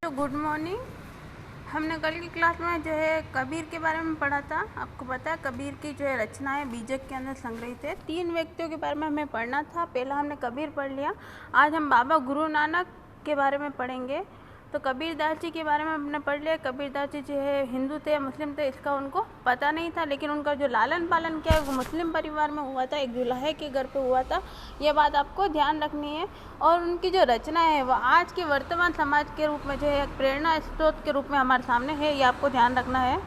तो good morning. हमने कल की क्लास में जो है कबीर के बारे में पढ़ा था। आपको पता है कबीर की जो है रचनाएं बीजक के अंदर संग्रहित है। 3 व्यक्तियों के बारे में हमें पढ़ना था। पहला हमने कबीर पढ़ लिया। आज हम बाबा गुरु नानक के बारे में पढ़ेंगे। तो कबीर दास जी के बारे में हमने पढ़ लिया। कबीर दास जी जो है हिंदू थे या मुस्लिम थे इसका उनको पता नहीं था, लेकिन उनका जो लालन पालन किया वो मुस्लिम परिवार में हुआ था, एक जुलाहे के घर पे हुआ था। ये बात आपको ध्यान रखनी है। और उनकी जो रचना है वो आज के वर्तमान समाज के रूप में जो है एक प्रेरणा स्रोत के रूप में हमारे सामने है, ये आपको ध्यान रखना है।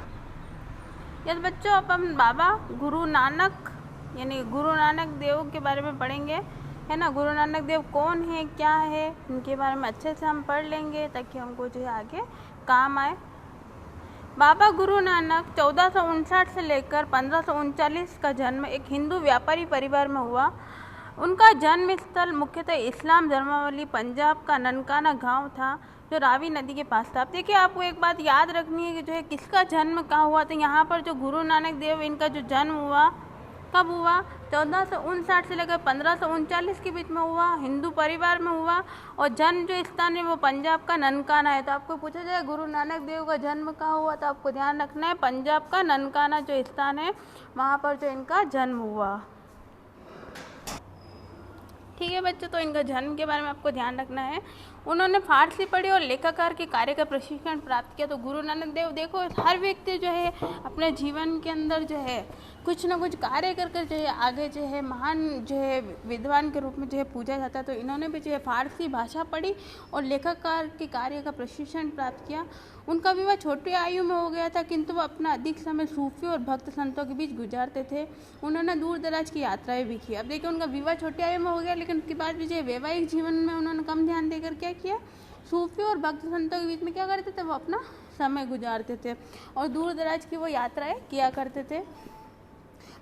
यस बच्चों, अब हम बाबा गुरु नानक यानी गुरु नानक देव के बारे में पढ़ेंगे, है ना। गुरु नानक देव कौन है, क्या है, इनके बारे में अच्छे से हम पढ़ लेंगे ताकि हमको जो है आगे काम आए। बाबा गुरु नानक 1459 से लेकर 1539 का जन्म एक हिंदू व्यापारी परिवार में हुआ। उनका जन्म स्थल मुख्यतः इस्लाम धर्मावली पंजाब का ननकाना गांव था जो रावी नदी के पास था। अब देखिए, आपको एक बात याद रखनी है कि जो है किसका जन्म कहाँ हुआ था। यहाँ पर जो गुरु नानक देव इनका जो जन्म हुआ कब हुआ, 1459 से लेकर 1539 के बीच में हुआ, हिंदू परिवार में हुआ। और जन्म जो स्थान है वो पंजाब का ननकाना है। तो आपको पूछा जाए गुरु नानक देव का जन्म कहाँ हुआ, तो आपको ध्यान रखना है पंजाब का ननकाना जो स्थान है वहाँ पर जो इनका जन्म हुआ। ठीक है बच्चों, तो इनका जन्म के बारे में आपको ध्यान रखना है। उन्होंने फारसी पढ़ी और लेखाकार के कार्य का प्रशिक्षण प्राप्त किया। तो गुरु नानक देव देखो, हर व्यक्ति जो है अपने जीवन के अंदर जो है कुछ ना कुछ कार्य कर जो है आगे जो है महान जो है विद्वान के रूप में जो है पूजा जाता है। तो इन्होंने भी जो है फारसी भाषा पढ़ी और लेखाकार के कार्य का प्रशिक्षण प्राप्त किया। उनका विवाह छोटी आयु में हो गया था, किंतु वो अपना अधिक समय सूफी और भक्त संतों के बीच गुजारते थे। उन्होंने दूर दराज की यात्राएं भी की। अब देखिए, उनका विवाह छोटी आयु में हो गया, लेकिन उसके बाद भी जो है वैवाहिक जीवन में उन्होंने कम ध्यान देकर क्या किया, सूफी और भक्त संतों के बीच में क्या करते थे, वो अपना समय गुजारते थे और दूर दराज की वो यात्राएं किया करते थे।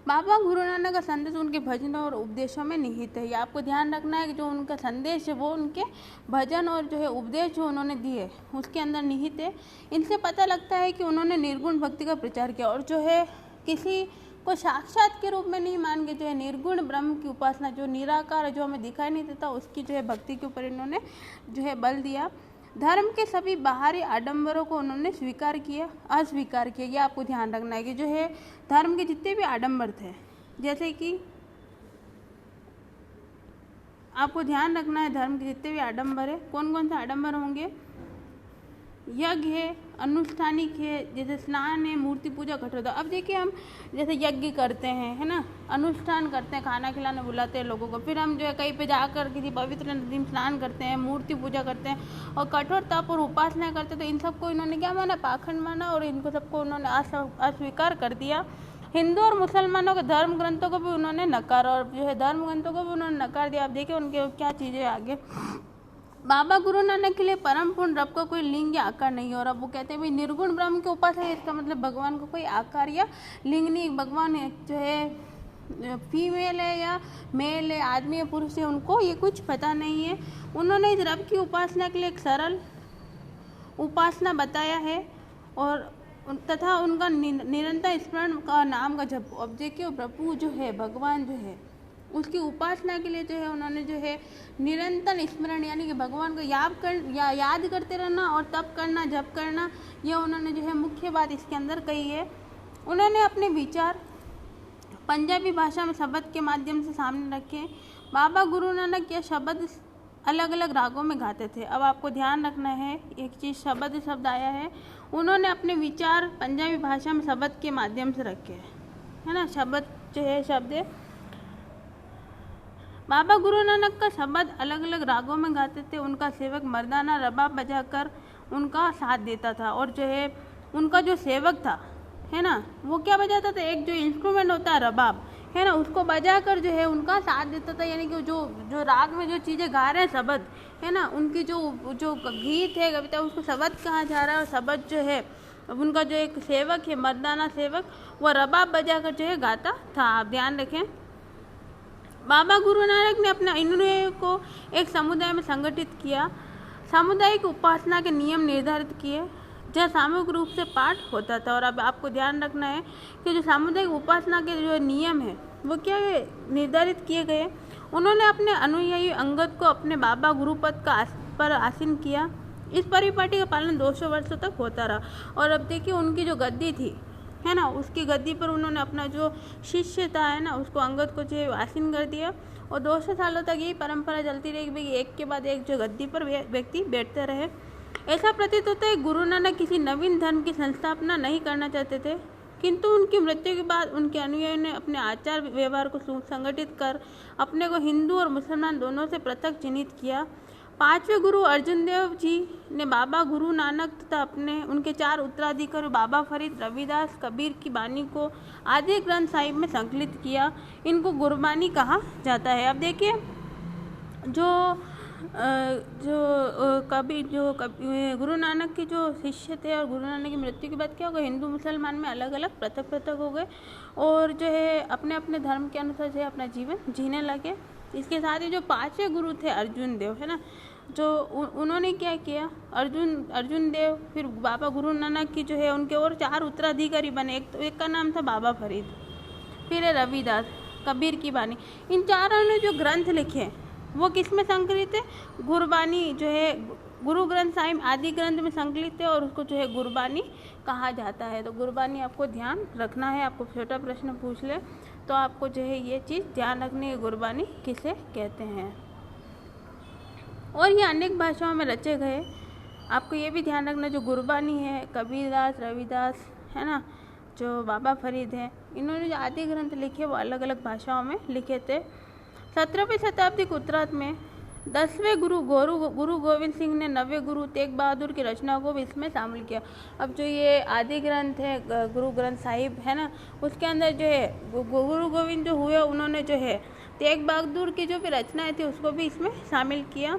बाबा गुरु नानक का संदेश उनके भजनों और उपदेशों में निहित है। ये आपको ध्यान रखना है कि जो उनका संदेश है वो उनके भजन और जो है उपदेश जो उन्होंने दिए उसके अंदर निहित है। इनसे पता लगता है कि उन्होंने निर्गुण भक्ति का प्रचार किया और जो है किसी को साक्षात के रूप में नहीं मान के जो है निर्गुण ब्रह्म की उपासना, जो निराकार जो हमें दिखाई नहीं देता, उसकी जो है भक्ति के ऊपर इन्होंने जो है बल दिया। धर्म के सभी बाहरी आडंबरों को उन्होंने स्वीकार किया, अस्वीकार किया। ये आपको ध्यान रखना है कि जो है धर्म के जितने भी आडंबर थे, जैसे कि आपको ध्यान रखना है धर्म के जितने भी आडंबर है, कौन कौन से आडंबर होंगे, यज्ञ है, अनुष्ठानिक है, जैसे स्नान है, मूर्ति पूजा, कठोरता। अब देखिए, हम जैसे यज्ञ करते हैं, है ना, अनुष्ठान करते हैं, खाना खिलाने बुलाते हैं लोगों को, फिर हम जो है कहीं पे जाकर किसी पवित्र नदी में स्नान करते हैं, मूर्ति पूजा करते हैं और कठोर तप और उपासना करते हैं। तो इन सबको इन्होंने क्या माना, पाखंड माना और इनको सबको उन्होंने अस्वीकार कर दिया। हिंदू और मुसलमानों के धर्म ग्रंथों को भी उन्होंने नकारा और जो है धर्म ग्रंथों को भी उन्होंने नकार दिया। आप देखिए उनके क्या चीज़ें आगे। बाबा गुरु नानक के लिए परम पूर्ण रब का कोई लिंग या आकार नहीं है। और अब वो कहते हैं भाई निर्गुण ब्रह्म के उपासना है, इसका मतलब भगवान को कोई आकार या लिंग नहीं, भगवान है जो है फीमेल है या मेल है, आदमी है, पुरुष है, उनको ये कुछ पता नहीं है। उन्होंने इस रब की उपासना के लिए एक सरल उपासना बताया है और तथा उनका निरंतर स्मरण का नाम का जप। अब देखिए, प्रभु जो है भगवान जो है उसकी उपासना के लिए जो है उन्होंने जो है निरंतर स्मरण यानी कि भगवान को याद करते रहना और तप करना, जप करना, यह उन्होंने जो है मुख्य बात इसके अंदर कही है। उन्होंने अपने विचार पंजाबी भाषा में शब्द के माध्यम से सामने रखे। बाबा गुरु नानक यह शब्द अलग अलग रागों में गाते थे। अब आपको ध्यान रखना है, एक चीज़ शब्द आया है, उन्होंने अपने विचार पंजाबी भाषा में शब्द के माध्यम से रखे, है ना। शब्द जो है शब्द है। बाबा गुरु नानक का शब्द अलग अलग रागों में गाते थे। उनका सेवक मर्दाना रबाब बजाकर उनका साथ देता था और जो है उनका जो सेवक था, है ना, वो क्या बजाता था, एक जो इंस्ट्रूमेंट होता है रबाब, है ना, उसको बजाकर जो है उनका साथ देता था। यानी कि जो राग में जो चीज़ें गा रहे हैं शब्द, है ना, उनकी जो गीत है, कविता, उसको शब्द कहा जा रहा है। और शब्द जो है उनका जो एक सेवक है मर्दाना सेवक, वो रबाब बजाकर जो है गाता था। आप ध्यान रखें। बाबा गुरु नानक ने अपने अनुयायियों को एक समुदाय में संगठित किया, सामुदायिक उपासना के नियम निर्धारित किए, जहाँ सामूहिक रूप से पाठ होता था। और अब आपको ध्यान रखना है कि जो सामुदायिक उपासना के जो नियम है वो क्या निर्धारित किए गए। उन्होंने अपने अनुयायी अंगद को अपने बाबा गुरुपद का पर आसीन किया। इस परिपाटी का पालन 200 वर्षों तक होता रहा। और अब देखिए उनकी जो गद्दी थी है ना, उसकी गद्दी पर उन्होंने अपना जो शिष्य था है ना, उसको अंगद को जो है आसीन कर दिया। और 200 सालों तक यही परंपरा चलती रही कि भाई एक के बाद एक जो गद्दी पर व्यक्ति बैठते रहे। ऐसा प्रतीत होता है गुरु नानक किसी नवीन धर्म की संस्थापना नहीं करना चाहते थे, किंतु उनकी मृत्यु के बाद उनके अनुयायियों ने अपने आचार व्यवहार को संगठित कर अपने को हिंदू और मुसलमान दोनों से पृथक चिन्हित किया। पांचवें गुरु अर्जुन देव जी ने बाबा गुरु नानक तथा उनके 4 उत्तराधिकारी बाबा फरीद, रविदास, कबीर की बानी को आदि ग्रंथ साहिब में संकलित किया। इनको गुरबानी कहा जाता है। अब देखिए गुरु नानक के जो शिष्य थे और गुरु नानक की मृत्यु के बाद क्या हो गया, हिंदू मुसलमान में अलग अलग पृथक हो गए और जो है अपने अपने धर्म के अनुसार जो है अपना जीवन जीने लगे। इसके साथ ही जो 5वें गुरु थे अर्जुन देव है ना, जो उन्होंने क्या किया, अर्जुन देव फिर बाबा गुरु नानक की जो है उनके और 4 उत्तराधिकारी बने। एक का नाम था बाबा फरीद, फिर है रविदास, कबीर की बानी। इन चारों ने जो ग्रंथ लिखे वो किस में संकलित है, गुरबानी जो है गुरु ग्रंथ साहिब आदि ग्रंथ में संकलित है और उसको जो है गुरबानी कहा जाता है। तो गुरबानी आपको ध्यान रखना है। आपको छोटा प्रश्न पूछ ले तो आपको जो है ये चीज़ ध्यान रखनी है, गुरबानी किसे कहते हैं। और ये अनेक भाषाओं में रचे गए। आपको ये भी ध्यान रखना, जो गुरबानी है कबीरदास, रविदास है ना, जो बाबा फरीद है, इन्होंने जो आदि ग्रंथ लिखे वो अलग अलग भाषाओं में लिखे थे। 17वीं शताब्दी के उत्तरार्ध में 10वें गुरु गोविंद सिंह ने 9वें गुरु तेग बहादुर की रचनाओं को भी इसमें शामिल किया। अब जो ये आदि ग्रंथ है गुरु ग्रंथ साहिब है ना, उसके अंदर जो है गुरु गोविंद जो हुए उन्होंने जो है तेग बहादुर की जो भी रचनाएं थी उसको भी इसमें शामिल किया।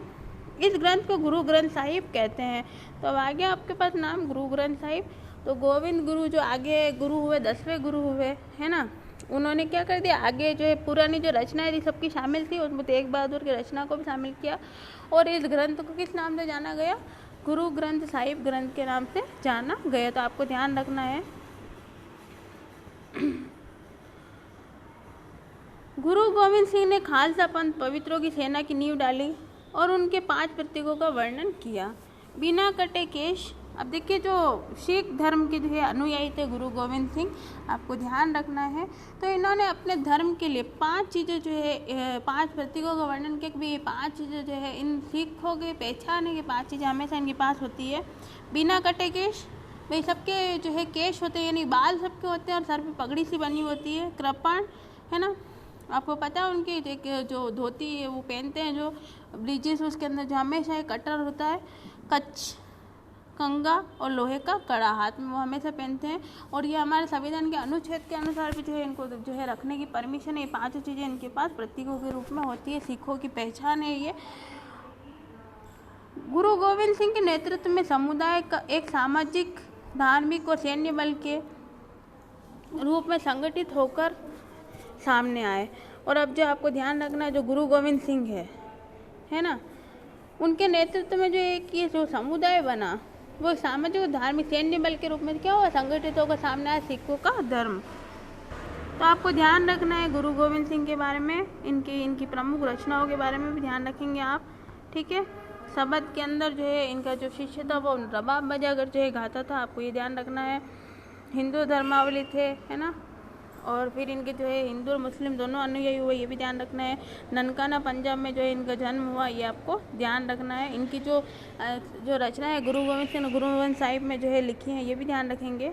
इस ग्रंथ को गुरु ग्रंथ साहिब कहते हैं। तो अब आ गया आपके पास नाम गुरु ग्रंथ साहिब। तो गोविंद गुरु जो आगे गुरु हुए 10वें गुरु हुए है ना, उन्होंने क्या कर दिया, आगे जो है पुरानी जो रचनाएं थी सबकी शामिल थी, उसमें तेग बहादुर की रचना को भी शामिल किया। और इस ग्रंथ को किस नाम से जाना गया, गुरु ग्रंथ साहिब ग्रंथ के नाम से जाना गया। तो आपको ध्यान रखना है। गुरु गोविंद सिंह ने खालसा पंथ पवित्रों की सेना की नींव डाली और उनके 5 प्रतीकों का वर्णन किया। बिना कटे केश। अब देखिए जो सिख धर्म के जो है अनुयायी थे गुरु गोविंद सिंह, आपको ध्यान रखना है। तो इन्होंने अपने धर्म के लिए 5 चीज़ें जो है 5 प्रतीकों का वर्णन किया कि भाई ये 5 चीज़ें जो है इन सिखों की पहचान है कि 5 चीज़ें हमेशा इनके पास होती है। बिना कटे केश, भाई सबके जो है केश होते हैं यानी बाल सबके होते हैं और सर पे पगड़ी सी बनी होती है। कृपाण है ना, आपको पता है उनकी जो धोती है वो पहनते हैं, जो ब्रिजेस उसके अंदर जो हमेशा एक कटर होता है। कच्छ, कंगा और लोहे का कड़ा हाथ में वो हमेशा पहनते हैं। और ये हमारे संविधान के अनुच्छेद के अनुसार भी जो है इनको जो है रखने की परमिशन है। ये 5 चीज़ें इनके पास प्रतीकों के रूप में होती है, सिखों की पहचान है ये। गुरु गोविंद सिंह के नेतृत्व में समुदाय का एक सामाजिक, धार्मिक और सैन्य बल के रूप में संगठित होकर सामने आए। और अब जो आपको ध्यान रखना है, जो गुरु गोविंद सिंह है ना, उनके नेतृत्व में जो एक ये जो समुदाय बना वो सामाजिक और धार्मिक सैन्य बल के रूप में क्या हुआ, संगठित होकर सामने आया सिखों का धर्म। तो आपको ध्यान रखना है गुरु गोविंद सिंह के बारे में, इनकी प्रमुख रचनाओं के बारे में भी ध्यान रखेंगे आप, ठीक है। शबद के अंदर जो है इनका जो शिष्य था वो रबाब बजाकर जो है गाता था, आपको ये ध्यान रखना है। हिंदू धर्मावली थे है ना, और फिर इनके जो है हिंदू और मुस्लिम दोनों अनुयायी हुए, ये भी ध्यान रखना है। ननकाना पंजाब में जो है इनका जन्म हुआ, ये आपको ध्यान रखना है। इनकी जो रचना है गुरु गोविंद सिंह गुरु गोविंद साहिब में जो है लिखी है, ये भी ध्यान रखेंगे।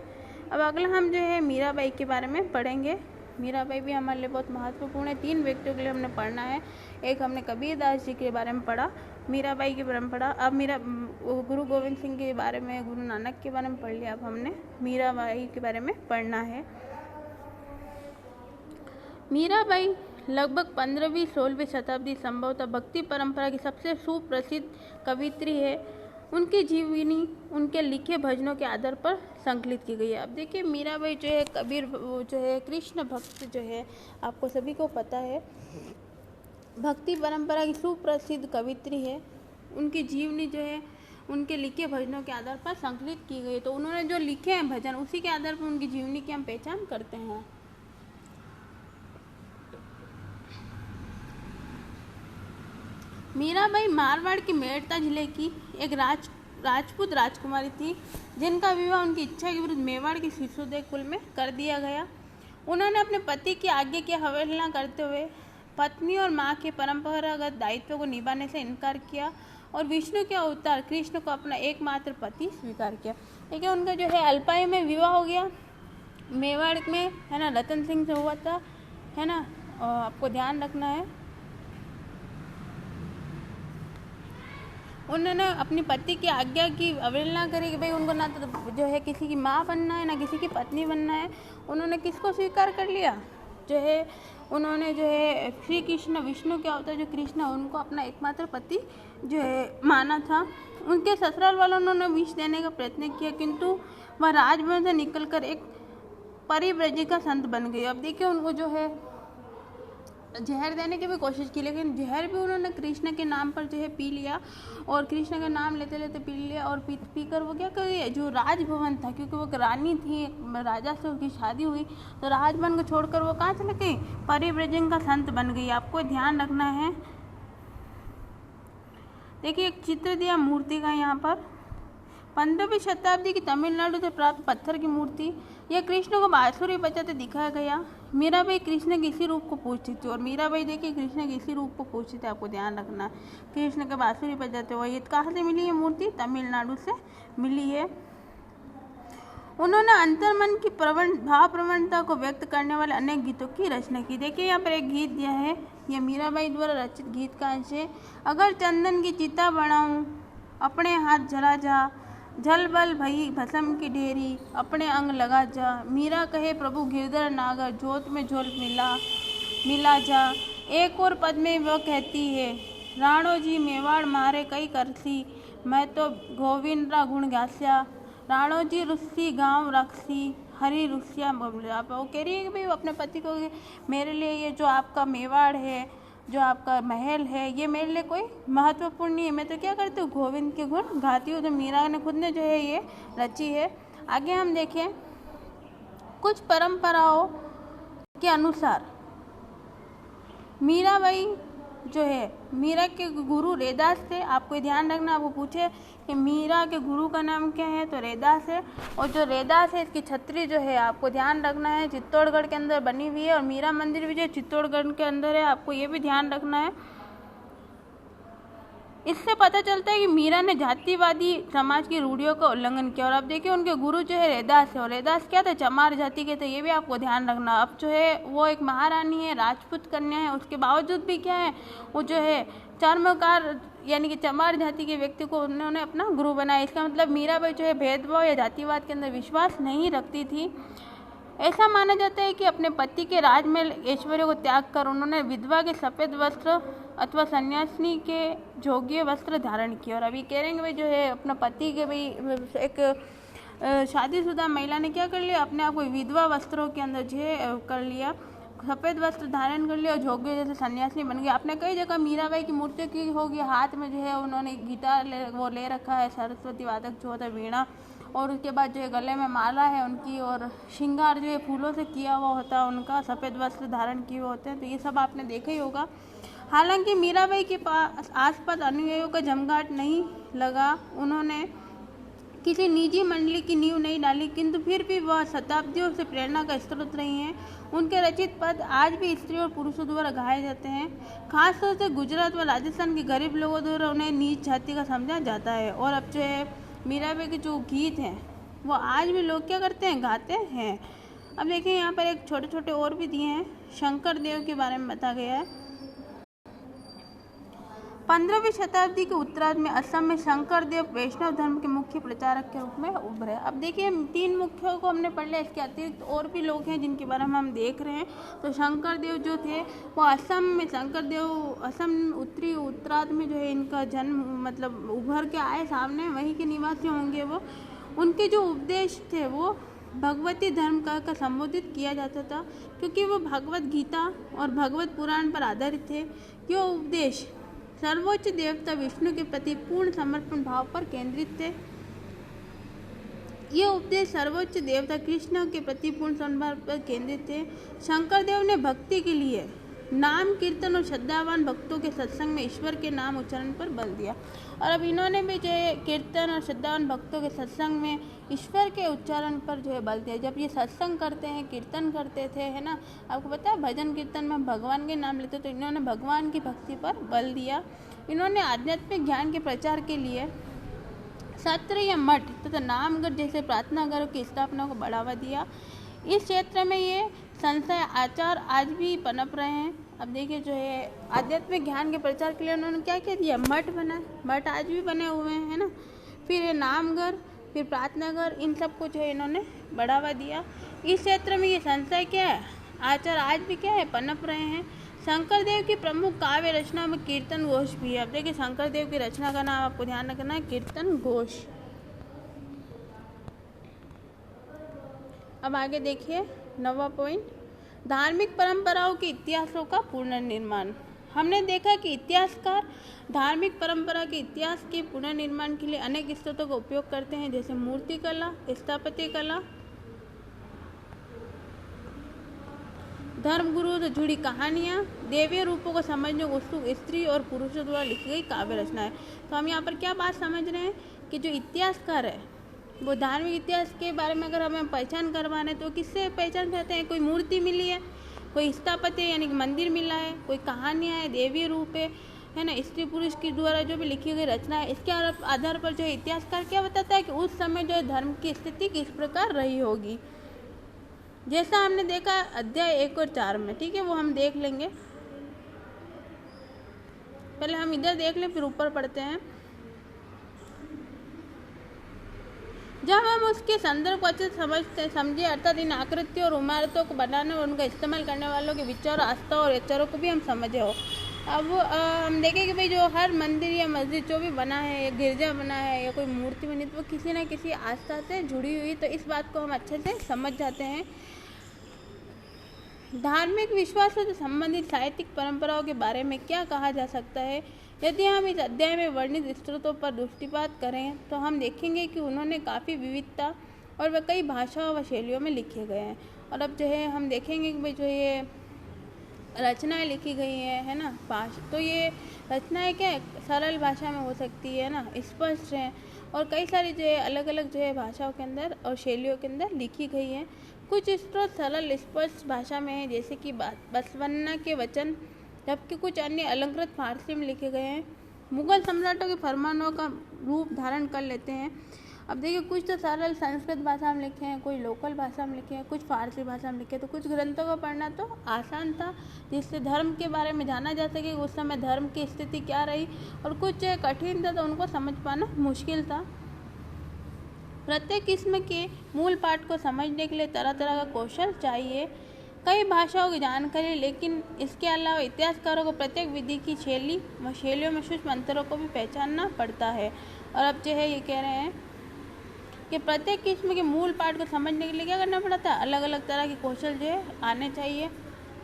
अब अगला हम जो है मीराबाई के बारे में पढ़ेंगे। मीराबाई भी हमारे लिए बहुत महत्वपूर्ण है। 3 व्यक्तियों के लिए हमने पढ़ना है। एक हमने कबीरदास जी के बारे में पढ़ा, मीराबाई के बारे में पढ़ा। अब गुरु गोविंद सिंह के बारे में, गुरु नानक के बारे में पढ़ लिया। अब हमने मीराबाई के बारे में पढ़ना है। मीराबाई लगभग 15वीं 16वीं शताब्दी संभवतः भक्ति परंपरा की सबसे सुप्रसिद्ध कवियत्री है। उनकी जीवनी उनके लिखे भजनों के आधार पर संकलित की गई है। अब देखिए मीराबाई जो है जो है कृष्ण भक्त जो है, आपको सभी को पता है, भक्ति परंपरा की सुप्रसिद्ध कवियत्री है। उनकी जीवनी जो है उनके लिखे भजनों के आधार पर संकलित की गई है। तो उन्होंने जो लिखे हैं भजन, उसी के आधार पर उनकी जीवनी की हम पहचान करते हैं। मीराबाई मारवाड़ के मेड़ता जिले की एक राजपूत राजकुमारी थी जिनका विवाह उनकी इच्छा के विरुद्ध मेवाड़ के सिसोदिया कुल में कर दिया गया। उन्होंने अपने पति की आज्ञा की अवहेलना करते हुए पत्नी और माँ के परंपरागत दायित्व को निभाने से इनकार किया और विष्णु के अवतार कृष्ण को अपना एकमात्र पति स्वीकार किया। ठीक है, उनका जो है अल्पायु में विवाह हो गया, मेवाड़ में, है ना, रतन सिंह से हुआ था, है ना, और आपको ध्यान रखना है। उन्होंने अपनी पति की आज्ञा की अवहेलना करी कि भाई उनको ना तो जो है किसी की माँ बनना है ना किसी की पत्नी बनना है। उन्होंने किसको स्वीकार कर लिया, जो है उन्होंने जो है श्री कृष्ण विष्णु के अवतार जो कृष्ण उनको अपना एकमात्र पति जो है माना था। उनके ससुराल वालों उन्होंने विष देने का प्रयत्न किया किंतु वह राजभवन से निकलकर एक परिव्रजिका संत बन गई। अब देखिए उनको जो है जहर देने की भी कोशिश की लेकिन जहर भी उन्होंने कृष्ण के नाम पर जो है पी लिया और कृष्ण का नाम लेते लेते पी लिया और पीकर वो क्या कर रही जो राजभवन था, क्योंकि वो रानी थी, राजा से उसकी शादी हुई तो राजभवन को छोड़कर वो कहाँ चले गई, परिव्रजन का संत बन गई। आपको ध्यान रखना है। देखिए एक चित्र दिया मूर्ति का यहाँ पर, 15वीं शताब्दी की तमिलनाडु से प्राप्त पत्थर की मूर्ति। यह कृष्ण को बांसुरी बजाते दिखाया गया। मीराबाई कृष्ण के इसी रूप को पूछती थी और मीराबाई देखिए कृष्ण के इसी रूप को पूछती थी। आपको ध्यान रखना, कृष्ण के बांसुरी बजाते हुए। ये कहाँ से मिली है मूर्ति, तमिलनाडु से मिली है। उन्होंने अंतर्मन की भाव प्रवणता को व्यक्त करने वाले अनेक गीतों की रचना की। देखिए यहाँ पर एक गीत दिया है, यह मीराबाई द्वारा रचित गीत का अंश है। अगर चंदन की चिता बनाऊं अपने हाथ जला जा, जल बल भई भस्म की ढेरी अपने अंग लगा जा। मीरा कहे प्रभु गिरधर नागर जोत में झोल मिला जा। एक और पद में वह कहती है, राणो जी मेवाड़ मारे कई करसी, मैं तो गोविंदा गुण गास्या। राणो जी रुस्सी गाँव रक्सी, हरी रुस्सिया बबले। आप वो कह रही है कि भाई अपने पति को मेरे लिए ये जो आपका मेवाड़ है, जो आपका महल है, ये मेरे लिए कोई महत्वपूर्ण नहीं है। मैं तो क्या करती हूँ, गोविंद के गुण गाती हूँ। तो मीरा ने खुद ने जो है ये रची है। आगे हम देखें, कुछ परंपराओं के अनुसार मीराबाई जो है, मीरा के गुरु रैदास थे। आपको ध्यान रखना, आपको पूछे कि मीरा के गुरु का नाम क्या है, तो रैदास है। और जो रैदास है इसकी छतरी जो है आपको ध्यान रखना है चित्तौड़गढ़ के अंदर बनी हुई है और मीरा मंदिर भी जो चित्तौड़गढ़ के अंदर है, आपको ये भी ध्यान रखना है। इससे पता चलता है कि मीरा ने जातिवादी समाज की रूढ़ियों का उल्लंघन किया। और अब देखिए उनके गुरु जो है रैदास है और रैदास क्या थे, चमार जाति के थे। ये भी आपको ध्यान रखना। अब जो है वो एक महारानी है, राजपूत कन्या है, उसके बावजूद भी क्या है, वो जो है चर्मकार यानी कि चमार जाति के व्यक्ति को उन्होंने अपना गुरु बनाया। इसका मतलब मीराबाई जो है भेदभाव या जातिवाद के अंदर विश्वास नहीं रखती थी। ऐसा माना जाता है कि अपने पति के राजमहल ऐश्वर्य को त्याग कर उन्होंने विधवा के सफ़ेद वस्त्र अथवा सन्यासिनी के जोग्य वस्त्र धारण किए। और अभी कह रहे हैं भाई जो है अपना पति के भाई एक शादीशुदा महिला ने क्या कर लिया, अपने आप को विधवा वस्त्रों के अंदर जो है कर लिया, सफ़ेद वस्त्र धारण कर लिया और जोग्य जैसे सन्यासिनी बन गई। आपने कई जगह मीराबाई की मूर्ति की होगी, हाथ में जो है उन्होंने गिटार ले रखा है, सरस्वती वादक जो होता है वीणा, और उसके बाद जो है गले में माला है उनकी और श्रृंगार जो है फूलों से किया हुआ होता है उनका, सफ़ेद वस्त्र धारण किए हुए होते हैं। तो ये सब आपने देखा ही होगा। हालांकि मीराबाई के पास आसपास अनुयायियों का जमघाट नहीं लगा, उन्होंने किसी निजी मंडली की नींव नहीं डाली, किंतु फिर भी वह शताब्दियों से प्रेरणा का स्रोत रही हैं। उनके रचित पद आज भी स्त्री और पुरुषों द्वारा गाए जाते हैं। खासतौर से गुजरात व राजस्थान के गरीब लोगों द्वारा उन्हें नीच जाति का समझा जाता है। और अब जो है मीराबाई के जो गीत हैं वो आज भी लोग क्या करते हैं, गाते हैं। अब देखिए यहाँ पर एक छोटे छोटे और भी दिए हैं। शंकर देव के बारे में बताया गया है। 15वीं शताब्दी के उत्तरार्ध में असम में शंकर देव वैष्णव धर्म के मुख्य प्रचारक के रूप में उभरे। अब देखिए 3 मुख्यों को हमने पढ़ लिया, इसके अतिरिक्त और भी लोग हैं जिनके बारे में हम देख रहे हैं। तो शंकर देव जो थे वो असम में, शंकर देव असम उत्तरी उत्तरार्ध में जो है इनका जन्म मतलब उभर के आए सामने, वहीं के निवासी होंगे वो। उनके जो उपदेश थे वो भगवती धर्म का संबोधित किया जाता था, क्योंकि वो भगवत गीता और भगवत पुराण पर आधारित थे। ये उपदेश सर्वोच्च देवता विष्णु के प्रति पूर्ण समर्पण भाव पर केंद्रित थे। ये उपदेश सर्वोच्च देवता कृष्ण के प्रति पूर्ण समर्पण पर केंद्रित थे। शंकर देव ने भक्ति के लिए नाम कीर्तन और श्रद्धावान भक्तों के सत्संग में ईश्वर के नाम उच्चारण पर बल दिया। और अब इन्होंने भी जो है कीर्तन और श्रद्धावान भक्तों के सत्संग में ईश्वर के उच्चारण पर जो है बल दिया। जब ये सत्संग करते हैं, कीर्तन करते थे, है ना, आपको पता है भजन कीर्तन में भगवान के नाम लेते, तो इन्होंने भगवान की भक्ति पर बल दिया। इन्होंने आध्यात्मिक ज्ञान के प्रचार के लिए सत्र या मठ तथा नामगढ़ जैसे प्रार्थना घरों की स्थापना को बढ़ावा दिया। इस क्षेत्र में ये संशय आचार आज भी पनप रहे हैं। अब देखिए जो है आध्यात्मिक ज्ञान के प्रचार के लिए उन्होंने क्या क्या दिया, मठ बनाए, मठ आज भी बने हुए हैं, है ना, फिर ये नामघर, फिर प्रार्थना घर, इन सबको जो है इन्होंने बढ़ावा दिया। इस क्षेत्र में ये संशय क्या है, आचार आज भी क्या है, पनप रहे हैं। शंकर देव की प्रमुख काव्य रचना में कीर्तन घोष भी है। अब देखिए शंकर देव की रचना का नाम आपको ध्यान रखना है, कीर्तन घोष। अब आगे देखिए 9वां पॉइंट, धार्मिक परंपराओं के इतिहासों का पुनर्निर्माण। हमने देखा कि इतिहासकार धार्मिक परंपरा के इतिहास के पुनर्निर्माण के लिए अनेक स्रोतों का उपयोग करते हैं, जैसे मूर्ति कला, स्थापत्य कला, धर्मगुरुओं से जुड़ी कहानियाँ, देवीय रूपों को समझने उत्सुक स्त्री और पुरुषों द्वारा लिखी गई काव्य रचनाएं। तो हम यहाँ पर क्या बात समझ रहे हैं कि जो इतिहासकार है वो धार्मिक इतिहास के बारे में अगर हमें पहचान करवाने तो किससे पहचान करते हैं, कोई मूर्ति मिली है, कोई स्थापत्य यानी कि मंदिर मिला है, कोई कहानियाँ है, देवीय रूप है ना, स्त्री पुरुष के द्वारा जो भी लिखी गई रचना है, इसके आधार पर जो है इतिहासकार क्या बताता है कि उस समय जो है धर्म की स्थिति किस प्रकार रही होगी, जैसा हमने देखा अध्याय 1 और 4 में। ठीक है, वो हम देख लेंगे, पहले हम इधर देख लें फिर ऊपर पढ़ते हैं। जब हम उसके संदर्भ को अच्छे समझे अर्थात इन आकृतियों और इमारतों को बनाने और उनका इस्तेमाल करने वालों के विचार, आस्था और विचारों को भी हम समझे हो। अब हम देखें कि भाई जो हर मंदिर या मस्जिद जो भी बना है, या गिरजा बना है, या कोई मूर्ति बनी, तो वो किसी न किसी आस्था से जुड़ी हुई, तो इस बात को हम अच्छे से समझ जाते हैं। धार्मिक विश्वासों से संबंधित साहित्यिक परंपराओं के बारे में क्या कहा जा सकता है। यदि हम इस अध्याय में वर्णित स्रोतों पर दृष्टिपात करें तो हम देखेंगे कि उन्होंने काफ़ी विविधता और वह कई भाषाओं व शैलियों में लिखे गए हैं। और अब जो है हम देखेंगे कि भाई जो ये रचनाएं लिखी गई है ना, तो ये रचनाएं क्या है, सरल भाषा में हो सकती है ना, स्पष्ट है, और कई सारी जो है अलग अलग जो है भाषाओं के अंदर और शैलियों के अंदर लिखी गई हैं। कुछ स्रोत सरल स्पष्ट भाषा में है, जैसे कि बसवन्ना के वचन, जबकि कुछ अन्य अलंकृत फारसी में लिखे गए हैं। मुगल सम्राटों के फरमानों का रूप धारण कर लेते हैं। अब देखिए कुछ तो सरल संस्कृत भाषा में लिखे हैं, कोई लोकल भाषा में लिखे हैं, कुछ फारसी भाषा में लिखे हैं। तो कुछ ग्रंथों को पढ़ना तो आसान था, जिससे धर्म के बारे में जाना जा सके उस समय धर्म की स्थिति क्या रही, और कुछ कठिन था तो उनको समझ पाना मुश्किल था। प्रत्येक किस्म के मूल पाठ को समझने के लिए तरह तरह का कौशल चाहिए, कई भाषाओं की जानकारी, लेकिन इसके अलावा इतिहासकारों को प्रत्येक विधि की शैली व शैलियों में सूक्ष्म अंतरों को भी पहचानना पड़ता है। और अब जो है ये कह रहे हैं कि प्रत्येक किस्म के मूल पाठ को समझने के लिए क्या करना पड़ता है, अलग अलग तरह के कौशल जो है आने चाहिए,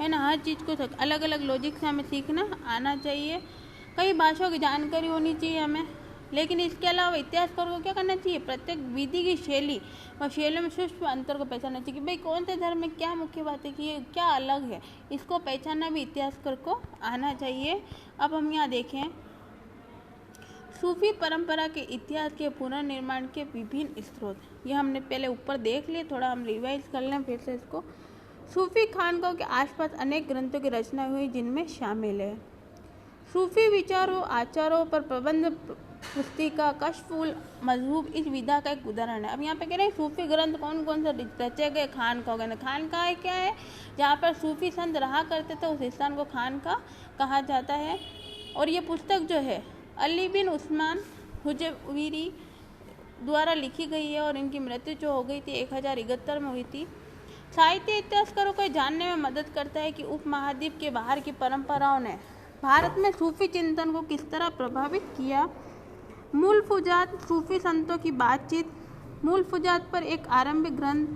है ना, हर चीज़ को अलग अलग लॉजिक से हमें सीखना आना चाहिए, कई भाषाओं की जानकारी होनी चाहिए हमें। लेकिन इसके अलावा इतिहासकारों को क्या करना चाहिए, प्रत्येक विधि की शैली और शैलियों में सूक्ष्म अंतर को पहचानना चाहिए कि भाई कौन से धर्म में क्या मुख्य बात है, कि ये क्या अलग है, इसको पहचानना भी इतिहासकार को आना चाहिए। अब हम यहाँ देखें सूफी परंपरा के इतिहास के पुनर्निर्माण के विभिन्न स्रोत, ये हमने पहले ऊपर देख लिए, थोड़ा हम रिवाइज कर लें फिर से इसको। सूफी खानकों के आसपास अनेक ग्रंथों की रचना हुई जिनमें शामिल है सूफी विचारों आचारों पर प्रबंध पुस्तिका, कशफुल मजहूब इस विधा का एक उदाहरण है। अब यहाँ पे कह रहे हैं सूफी ग्रंथ कौन कौन से रचे गए, खानका गए। खानका क्या है, जहाँ पर सूफी संत रहा करते थे उस स्थान को खानका कहा जाता है। और ये पुस्तक जो है अली बिन उस्मान हुजवीरी द्वारा लिखी गई है और इनकी मृत्यु जो हो गई थी 1071 में हुई थी। साहित्य इतिहासकारों को जानने में मदद करता है कि उपमहाद्वीप के बाहर की परंपराओं ने भारत में सूफी चिंतन को किस तरह प्रभावित किया। मूल फुजात सूफी संतों की बातचीत, मूल फुजात पर एक आरंभिक ग्रंथ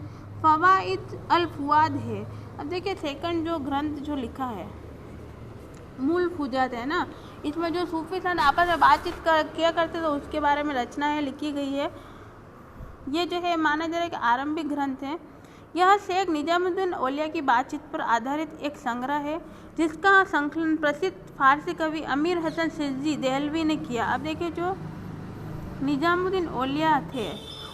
फवाइद अल फुआद है। अब देखिए सेकंड जो ग्रंथ जो लिखा है मूल फुजात है ना, इसमें जो सूफी संत आपस में बातचीत किया करते थे उसके बारे में रचनाएं लिखी गई है। ये जो है माना जा रहा है कि आरंभिक ग्रंथ है। यह शेख निजामुद्दीन औलिया की बातचीत पर आधारित एक संग्रह है जिसका संकलन प्रसिद्ध फारसी कवि अमीर हसन सिरजी देहलवी ने किया। अब देखिए, जो निजामुद्दीन औलिया थे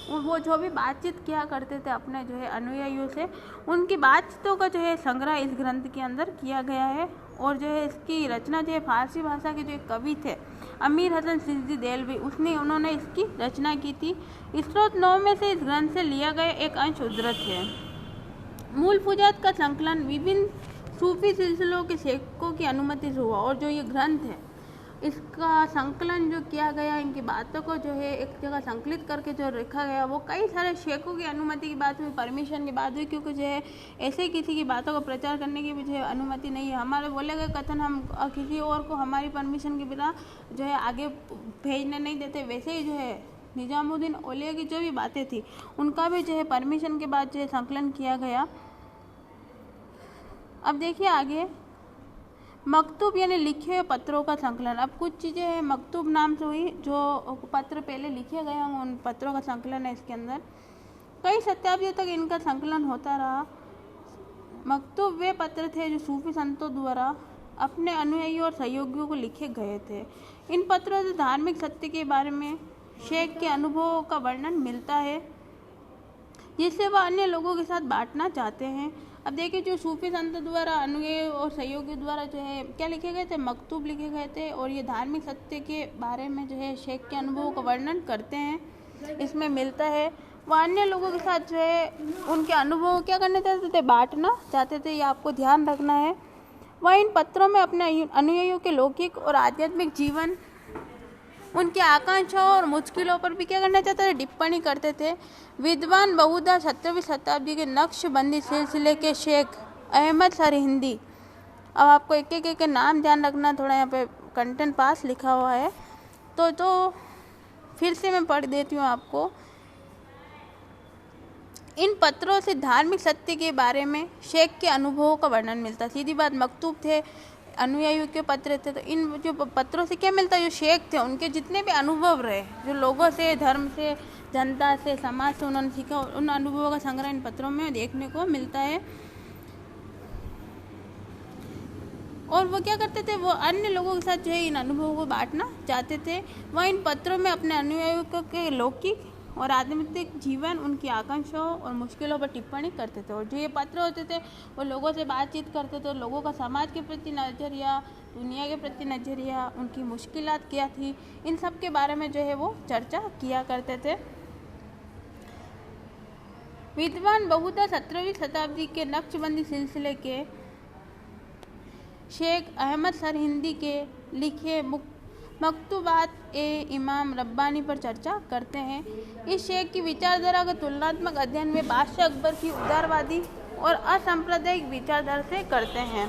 वो जो भी बातचीत किया करते थे अपने जो है अनुयायियों से, उनकी बातचीतों का जो है संग्रह इस ग्रंथ के अंदर किया गया है। और जो है इसकी रचना जो है फारसी भाषा के जो एक कवि थे अमीर हसन सिरजी देहलवी उन्होंने इसकी रचना की थी। स्रोत 9 में से इस ग्रंथ से लिया गया एक अंश उद्धृत है। मूल फुजात का संकलन विभिन्न सूफी सिलसिलों के शेखों की अनुमति से हुआ और जो ये ग्रंथ है इसका संकलन जो किया गया, इनकी बातों को जो है एक जगह संकलित करके जो लिखा गया वो कई सारे शेखों की अनुमति की बात हुई, परमिशन की बात हुई, क्योंकि जो है ऐसे किसी की बातों को प्रचार करने की भी जो है अनुमति नहीं है। हमारे बोले गए कथन हम किसी और को हमारी परमिशन के बिना जो है आगे भेजने नहीं देते। वैसे ही जो है निजामुद्दीन औलिया की जो भी बातें थी उनका भी जो है परमिशन के बाद जो है संकलन किया गया। अब देखिए आगे, मकतूब यानी लिखे हुए पत्रों का संकलन। अब कुछ चीज़ें हैं मकतूब नाम से हुई, जो पत्र पहले लिखे गए होंगे उन पत्रों का संकलन है इसके अंदर। कई शताब्दियों तक इनका संकलन होता रहा। मकतूब वे पत्र थे जो सूफी संतों द्वारा अपने अनुयायियों और सहयोगियों को लिखे गए थे। इन पत्रों से धार्मिक सत्य के बारे में शेख के अनुभवों का वर्णन मिलता है जिसे वह अन्य लोगों के साथ बांटना चाहते हैं। अब देखिए, जो सूफी संतों द्वारा अनुयायी और सहयोगियों द्वारा जो है क्या लिखे गए थे, मकतूब लिखे गए थे और ये धार्मिक सत्य के बारे में जो है शेख के अनुभवों का वर्णन करते हैं। इसमें मिलता है वह अन्य लोगों के साथ जो है उनके अनुभवों क्या करना चाहते थे, बांटना चाहते थे। ये आपको ध्यान रखना है। वह इन पत्रों में अपने अनुयायियों के लौकिक और आध्यात्मिक जीवन, उनकी आकांक्षाओं और मुश्किलों पर भी क्या करना चाहते थे, टिप्पणी करते थे। विद्वान बहुधा 17वीं शताब्दी के नक्शबंदी सिलसिले के शेख अहमद सरहिंदी, अब आपको एक एक नाम ध्यान रखना, थोड़ा यहाँ पे कंटेंट पास लिखा हुआ है तो फिर से मैं पढ़ देती हूँ आपको। इन पत्रों से धार्मिक सत्य के बारे में शेख के अनुभवों का वर्णन मिलता। सीधी बात, मकतूब थे, अनुयायियों के पत्र थे, तो इन जो पत्रों से क्या मिलता है, जो शेख थे उनके जितने भी अनुभव रहे, जो लोगों से, धर्म से, जनता से, समाज से उन्होंने सीखा, उन अनुभवों का संग्रह इन पत्रों में देखने को मिलता है। और वो क्या करते थे, वो अन्य लोगों के साथ जो है इन अनुभवों को बांटना चाहते थे। वह इन पत्रों में अपने अनुयायियों के लौकिक और आध्यात्मिक जीवन, उनकी आकांक्षाओं और मुश्किलों पर टिप्पणी करते थे। और जो ये पत्र होते थे वो लोगों से बातचीत करते थे, लोगों का समाज के प्रति नज़रिया, दुनिया के प्रति नज़रिया, उनकी मुश्किलात क्या थी, इन सब के बारे में जो है वो चर्चा किया करते थे। विद्वान बहुधा 17वीं शताब्दी के नक्शबंदी सिलसिले के शेख अहमद सरहिंदी के लिखे मकतूबात इमाम रब्बानी पर चर्चा करते हैं। इस शेख की विचारधारा का तुलनात्मक अध्ययन में बादशाह अकबर की उदारवादी और असांप्रदायिक विचारधारा से करते हैं।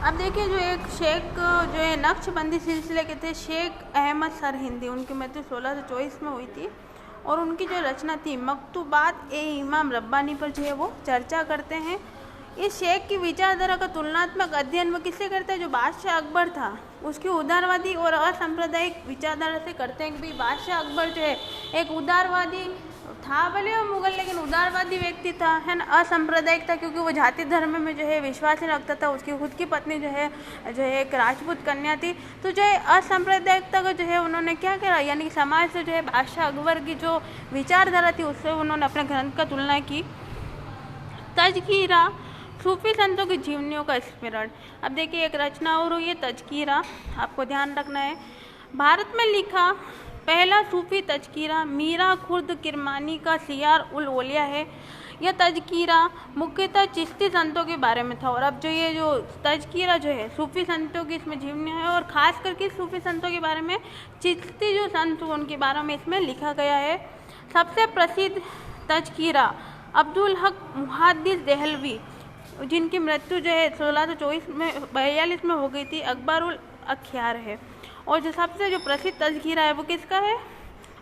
अब देखिए, जो एक शेख जो है नक्शबंदी सिलसिले के थे, शेख अहमद सरहिंदी, उनकी मृत्यु 1624 में हुई थी और उनकी जो रचना थी मकतूबात इमाम रब्बानी पर जो है वो चर्चा करते हैं। इस शेख की विचारधारा का तुलनात्मक अध्ययन वो किससे करते हैं, जो बादशाह अकबर था उसकी उदारवादी और असांप्रदायिक विचारधारा से करते हैं। कि भाई बादशाह अकबर जो है एक उदारवादी था, भले वो मुगल, लेकिन उदारवादी व्यक्ति था, है ना, असांप्रदायिक था, क्योंकि वो जाति धर्म में जो है विश्वास नहीं रखता था। उसकी खुद की पत्नी जो है एक राजपूत कन्या थी। तो जो है असांप्रदायिकता को जो है उन्होंने क्या करा, यानी कि समाज से जो है बादशाह अकबर की जो विचारधारा थी उससे उन्होंने अपने ग्रंथ का तुलना की। तज़किरा, सूफी संतों की जीवनियों का स्मरण। अब देखिए, एक रचना और हुई है तज़किरा, आपको ध्यान रखना है। भारत में लिखा पहला सूफी तज़किरा मीरा खुर्द किरमानी का सियार उल औलिया है। यह तज़किरा मुख्यतः चिश्ती संतों के बारे में था। और अब जो ये जो तज़किरा जो है सूफी संतों की इसमें जीवनी है, और ख़ास करके सूफी संतों के बारे में, चिश्ती जो संत उनके बारे में इसमें लिखा गया है। सबसे प्रसिद्ध तज़किरा अब्दुल हक मुहद्दिस देहलवी, जिनकी मृत्यु जो है 1642 में हो गई थी, अकबर उल अख्यार है। और जो सबसे जो प्रसिद्ध तज़किरा है वो किसका है,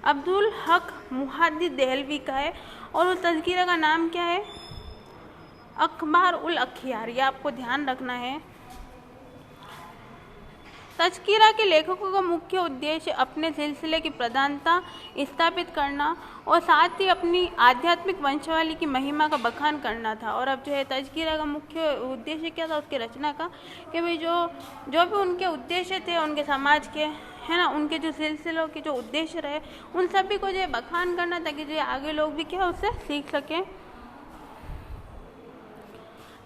अब्दुल हक मुहद्दिस देहलवी का है। और उस तज़किरा का नाम क्या है, अकबर उल अख्यार, ये आपको ध्यान रखना है। तज़किरा के लेखकों का मुख्य उद्देश्य अपने सिलसिले की प्रधानता स्थापित करना और साथ ही अपनी आध्यात्मिक वंशावली की महिमा का बखान करना था। और अब जो है तज़किरा का मुख्य उद्देश्य क्या था उसके रचना का, कि भाई जो भी उनके उद्देश्य थे उनके समाज के, है ना, उनके जो सिलसिलों के जो उद्देश्य रहे उन सभी को जो है बखान करना, ताकि जो आगे लोग भी क्या उससे सीख सकें।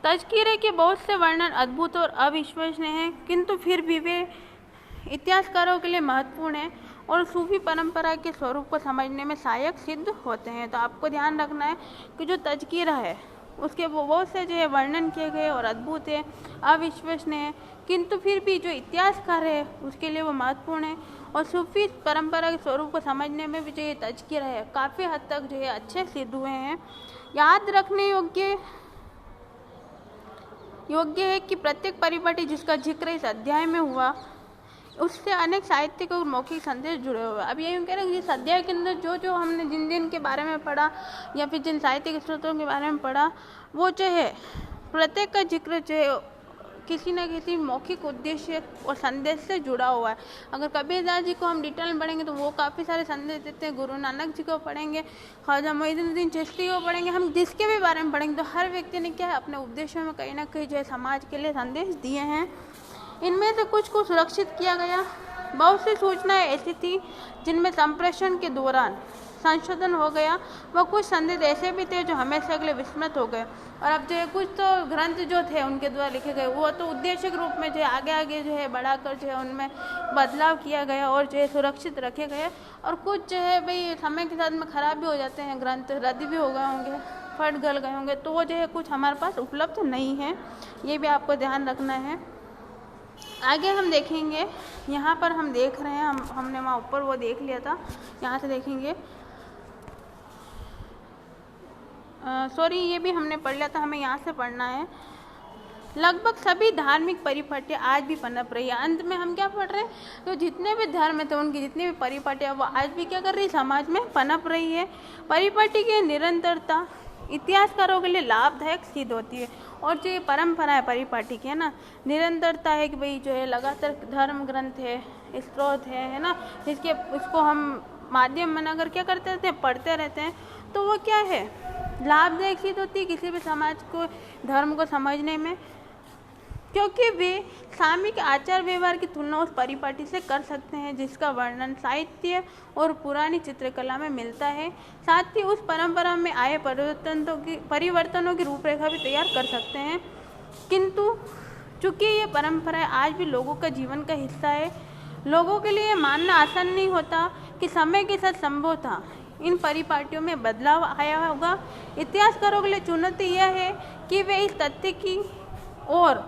तज़किरे के बहुत से वर्णन अद्भुत और अविश्वसनीय हैं, किंतु फिर भी वे इतिहासकारों के लिए महत्वपूर्ण हैं और सूफी परंपरा के स्वरूप को समझने में सहायक सिद्ध होते हैं। तो आपको ध्यान रखना है कि जो तज़किरा है उसके वो बहुत से जो है वर्णन किए गए और अद्भुत है, अविश्वसनीय है, किंतु फिर भी जो इतिहासकार है उसके लिए वो महत्वपूर्ण है और सूफी परंपरा के स्वरूप को समझने में भी जो ये तज़किरा है काफ़ी हद तक जो है अच्छे सिद्ध हुए हैं। याद रखने योग्य है कि प्रत्येक परिपाटी जिसका जिक्र इस अध्याय में हुआ उससे अनेक साहित्यिक और मौखिक संदेश जुड़े हुए हैं। अब ये कह रहे हैं कि इस अध्याय के अंदर जो हमने जिन के बारे में पढ़ा या फिर जिन साहित्यिक स्रोतों के बारे में पढ़ा वो जो है प्रत्येक का जिक्र जो है किसी न किसी मौखिक उद्देश्य और संदेश से जुड़ा हुआ है। अगर कबीरदास जी को हम डिटेल में पढ़ेंगे तो वो काफ़ी सारे संदेश देते हैं, गुरु नानक जी को पढ़ेंगे, ख्वाजा मोइनुद्दीन चिश्ती को पढ़ेंगे, हम जिसके भी बारे में पढ़ेंगे तो हर व्यक्ति ने क्या है अपने उपदेशों में कहीं ना कहीं जो है समाज के लिए संदेश दिए हैं। इनमें से कुछ को सुरक्षित किया गया, बहुत सी सूचनाएं ऐसी थी जिनमें संप्रेषण के दौरान संशोधन हो गया, वह कुछ संदेश ऐसे भी थे जो हमेशा के लिए विस्मृत हो गए। और अब जो है कुछ तो ग्रंथ जो थे उनके द्वारा लिखे गए वो तो उद्देश्य के रूप में जो है आगे जो है बढ़ाकर जो है उनमें बदलाव किया गया और जो है सुरक्षित रखे गए, और कुछ जो है भाई समय के साथ में ख़राब भी हो जाते हैं, ग्रंथ रद्द भी हो गए होंगे, फट गल गए होंगे, तो वो जो है कुछ हमारे पास उपलब्ध नहीं है, ये भी आपको ध्यान रखना है। आगे हम देखेंगे, यहाँ पर हम देख रहे हैं, हमने वहाँ ऊपर वो देख लिया था, यहाँ से देखेंगे, सॉरी ये भी हमने पढ़ लिया था, हमें यहाँ से पढ़ना है। लगभग सभी धार्मिक परिपाटी आज भी पनप रही है। अंत में हम क्या पढ़ रहे हैं, तो जितने भी धर्म थे उनकी जितनी भी परिपाटियाँ वो आज भी क्या कर रही है, समाज में पनप रही है। परिपाटी की निरंतरता इतिहासकारों के लिए लाभदायक सिद्ध होती है। और जो ये परंपरा है परिपाटी की, है ना, निरंतरता है कि भाई जो है लगातार धर्म ग्रंथ है, स्रोत है ना, जिसके उसको हम माध्यम बनाकर क्या करते रहते हैं, पढ़ते रहते हैं, तो वो क्या है लाभदायक सिद्ध होती है किसी भी समाज को धर्म को समझने में, क्योंकि वे सामूहिक आचार व्यवहार की तुलना उस परिपाटी से कर सकते हैं जिसका वर्णन साहित्य और पुरानी चित्रकला में मिलता है। साथ ही उस परंपरा में आए परिवर्तनों की रूपरेखा भी तैयार कर सकते हैं। किंतु चूंकि ये परंपरा आज भी लोगों का जीवन का हिस्सा है, लोगों के लिए मानना आसान नहीं होता कि समय के साथ संभव था इन परिपाटियों में बदलाव आया होगा। इतिहासकारों के लिए चुनौती यह है कि वे इस तथ्य की ओर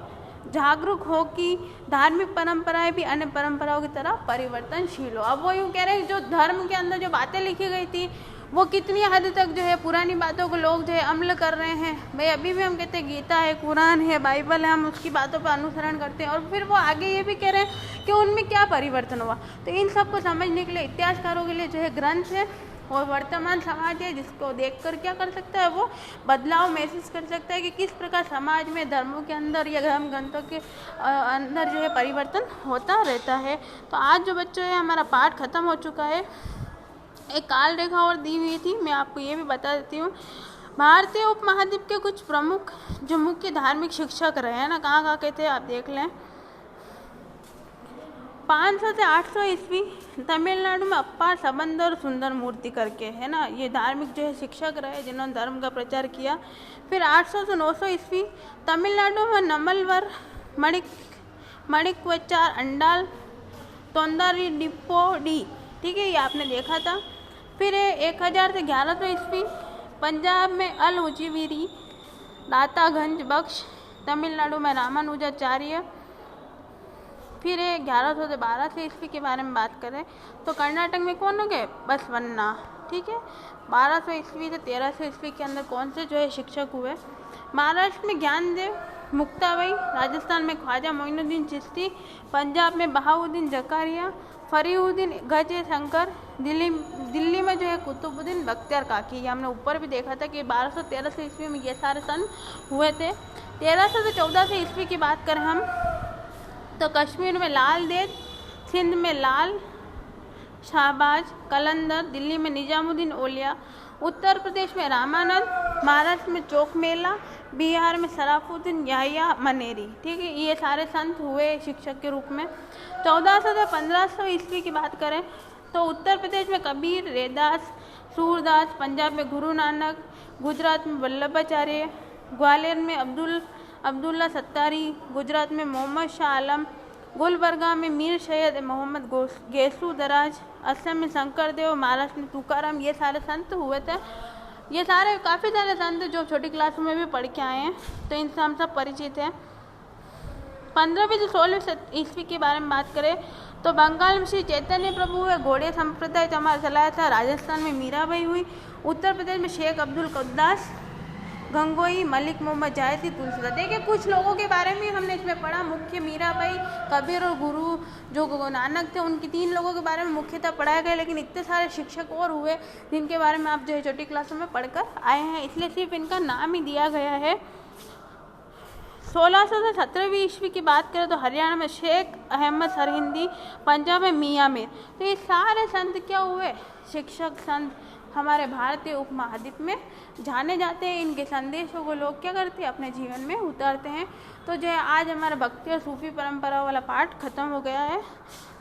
जागरूक हो कि धार्मिक परंपराएं भी अन्य परंपराओं की तरह परिवर्तनशील हो। अब वो यूँ कह रहे हैं जो धर्म के अंदर जो बातें लिखी गई थी वो कितनी हद तक जो है पुरानी बातों को लोग जो है अमल कर रहे हैं। भाई अभी भी हम कहते हैं गीता है, कुरान है, बाइबल है, हम उसकी बातों पर अनुसरण करते हैं, और फिर वो आगे ये भी कह रहे हैं कि उनमें क्या परिवर्तन हुआ। तो इन सब को समझने के लिए इतिहासकारों के लिए जो है ग्रंथ है और वर्तमान समाज है जिसको देखकर क्या कर सकता है, वो बदलाव महसूस कर सकता है कि किस प्रकार समाज में धर्मों के अंदर या धर्म ग्रंथों के अंदर जो है परिवर्तन होता रहता है। तो आज जो बच्चों है हमारा पाठ खत्म हो चुका है। एक काल रेखा और दी हुई थी, मैं आपको ये भी बता देती हूँ। भारतीय उपमहाद्वीप के कुछ प्रमुख जो मुख्य धार्मिक शिक्षक रहे हैं ना, कहाँ कहाँ के थे आप देख लें। 500 से 800 ईस्वी तमिलनाडु में अप्पार संबंध और सुंदर मूर्ति करके, है ना, ये धार्मिक जो है शिक्षक रहे जिन्होंने धर्म का प्रचार किया। फिर 800 से 900 ईस्वी तमिलनाडु में नमलवर मणिक्वचार अंडाल तोंदारी डिप्पोडी, ठीक है, ये आपने देखा था। फिर 1000 से 1100 ईस्वी पंजाब में अल उजीवीरी दातागंज बख्श, तमिलनाडु में रामानुजाचार्य। फिर 1100 से 1200 ईस्वी के बारे में बात करें तो कर्नाटक में कौन हो गए, बसवन्ना, ठीक है। 1200 ईस्वी से 1300 ईस्वी के अंदर कौन से जो है शिक्षक हुए। महाराष्ट्र में ज्ञानदेव मुक्ताबाई, राजस्थान में ख्वाजा मोइनुद्दीन चिश्ती, पंजाब में बहाउद्दीन जकारिया, फरीउद्दीन गजे शंकर, दिल्ली में जो है कुतुबुद्दीन बख्तियार काकी। ये हमने ऊपर भी देखा था कि 1200-1300 ईस्वी में ये सारे सन हुए थे। 1300 से 1400 ईस्वी की बात करें हम तो कश्मीर में लाल देद, सिंध में लाल शाहबाज कलंदर, दिल्ली में निजामुद्दीन औलिया, उत्तर प्रदेश में रामानंद, महाराष्ट्र में चौक मेला, बिहार में सराफुद्दीन याहिया मनेरी। ठीक है, ये सारे संत हुए शिक्षक के रूप में। 1400 से 1500 ईस्वी की बात करें तो उत्तर प्रदेश में कबीर, रैदास, सूरदास, पंजाब में गुरु नानक, गुजरात में वल्लभाचार्य, ग्वालियर में अब्दुल्ला सत्तारी, गुजरात में मोहम्मद शाह आलम, गुलबर्गा में मीर सैयद मोहम्मद गेसू दराज, असम में शंकरदेव, महाराष्ट्र में तुकाराम। ये सारे संत हुए थे। ये सारे काफ़ी सारे संत जो छोटी क्लास में भी पढ़ के आए हैं, तो इनसे हम सब परिचित हैं। 15वीं से 16वीं ईस्वी के बारे में बात करें तो बंगाल में श्री चैतन्य प्रभु हुए, घोड़े संप्रदाय जमा चलाया था। राजस्थान में मीराबाई हुई, उत्तर प्रदेश में शेख अब्दुल कद्दास गंगोई, मलिक मोहम्मद जायसी, तुलसीदास। देखिए कुछ लोगों के बारे में हमने इसमें पढ़ा, मुख्य मीराबाई, कबीर और गुरु जो नानक थे, उनकी 3 लोगों के बारे में मुख्यतः पढ़ाया गया। लेकिन इतने सारे शिक्षक और हुए जिनके बारे में आप जो है छोटी क्लासों में पढ़कर आए हैं, इसलिए सिर्फ इनका नाम ही दिया गया है। 1600 से 17वीं ईस्वी की बात करें तो हरियाणा में शेख अहमद सरहिंदी, पंजाब में मियाँ मीर। तो ये सारे संत क्या हुए, शिक्षक संत हमारे भारतीय उपमहाद्वीप में जाने जाते हैं। इनके संदेशों को लोग क्या करते हैं, अपने जीवन में उतारते हैं। तो जो है आज हमारा भक्ति और सूफी परंपरा वाला पार्ट ख़त्म हो गया है।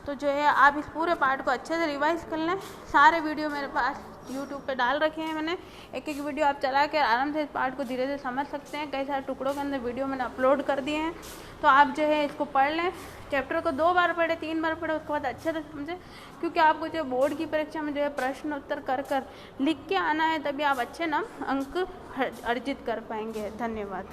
तो जो है आप इस पूरे पार्ट को अच्छे से रिवाइज कर लें। सारे वीडियो मेरे पास यूट्यूब पे डाल रखे हैं मैंने, एक एक वीडियो आप चला कर आराम से इस पार्ट को धीरे धीरे समझ सकते हैं। कई सारे टुकड़ों के अंदर वीडियो मैंने अपलोड कर दिए हैं, तो आप जो है इसको पढ़ लें। चैप्टर को 2 बार पढ़े, 3 बार पढ़े, उसके बाद अच्छे से समझें, क्योंकि आपको जो बोर्ड की परीक्षा में जो है प्रश्न उत्तर कर लिख के आना है, तभी आप अच्छे अंक अर्जित कर पाएंगे। धन्यवाद।